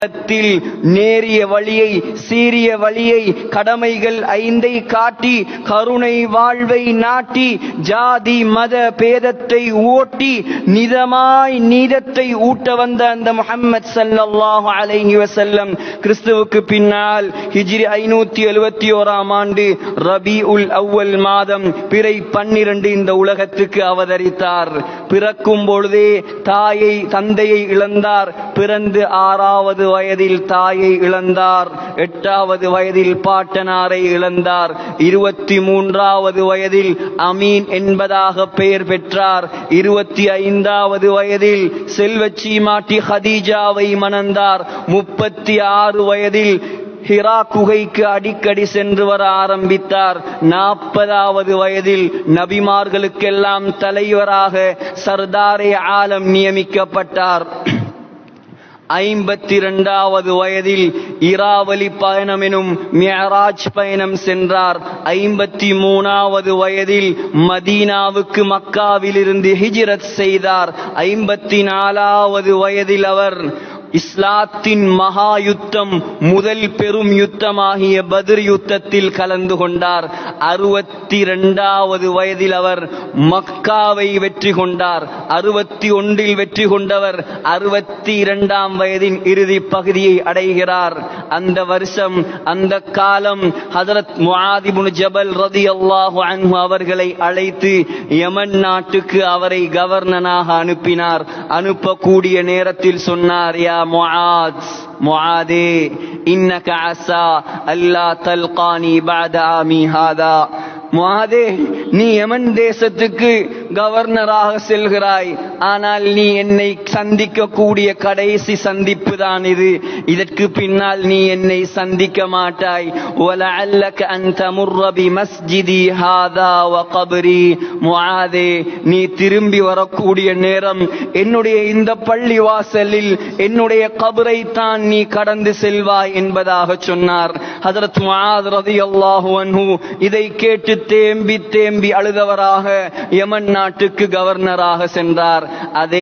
நேரிய வழியை, சீரிய வழியை, கடமைகள் 5 காட்டி, கருணை வாழ்வை நாட்டி, ஜாதி மத பேதத்தை ஓட்டி, நிதமாய் நீதத்தை ஊட்ட வந்த அந்த முஹம்மது ஸல்லல்லாஹு அலைஹி வஸல்லம் கிறிஸ்துவுக்கு பின்னால் ஹிஜ்ரி 571ஆம் ஆண்டு ரபீஉல் அவ்வல் மாதம் பிறை 12 இந்த உலகத்துக்கு அவதரித்தார். பிறக்கும் பொழுதே தந்தையை இழந்தார். பிறந்து 6வது வயதில் தாயை இழந்தார். 8வது வயதில் பாட்டனாரை இழந்தார். 23வது வயதில் அமீன் என்பதாக பெயர் பெற்றார். 25வது வயதில் செல்வச்சி மாட்டி ஹதீஜாவை மணந்தார். 36 வயதில் ஹிரா குகைக்கு அடிக்கடி சென்று வர ஆரம்பித்தார். 40வது வயதில் நபிமார்களுக்கெல்லாம் தலைவராக சர்தாரே ஆலம் நியமிக்கப்பட்டார். 52வது வயதில் இராவலி பயணம் எனும் மிஅராஜ் பயணம் சென்றார். 53வது வயதில் மதீனாவுக்கு மக்காவிலிருந்து ஹிஜ்ரத் செய்தார். 54வது வயதில் அவர் இஸ்லாத்தின் மகா யுத்தம், முதல் பெரும் யுத்தமாகிய பத்ர் யுத்தத்தில் கலந்து கொண்டார். 62வது வயதில் அவர் மக்காவை வெற்றி கொண்டார். 61இல் வெற்றி கொண்டவர் 62ஆம் வயதின் இறுதி பகுதியை அடைகிறார். அந்த வருஷம், அந்த காலம் ஹஜ்ரத் முஆத் இப்னு ஜபல் ரலியல்லாஹு அன்ஹு அவர்களை அழைத்து யமன் நாட்டுக்கு அவரை கவர்னராக அனுப்பினார். அனுப்பக்கூடிய நேரத்தில் சொன்னார், யா முஆதே இன்னக அஸா அல்லா தல்கானி பஅத ஆமி ஹாதா. முஆதே, நீ யமன் தேசத்துக்கு கவர்னராக செல்கிறாய். ஆனால் நீ என்னை சந்திக்க கூடிய கடைசி சந்திப்பு தான் இது. இதற்கு பின்னால் நீ என்னை சந்திக்க மாட்டாய். வலஅல்லக அன் தமுர்ர பிமஸ்ஜிதி ஹாதா வ கப்ரி. முஆதே, நீ திரும்பி வரக்கூடிய நேரம் என்னுடைய இந்த பள்ளி வாசலில் என்னுடைய கபரை தான் நீ கடந்து செல்வாய் என்பதாக சொன்னார். ஹஜ்ரத் முஆத் ரலியல்லாஹு அன்ஹு இதை கேட்டு தேம்பி தேம்பி அழுதவராக யமன் நாட்டுக்கு கவர்னராக சென்றார். அதே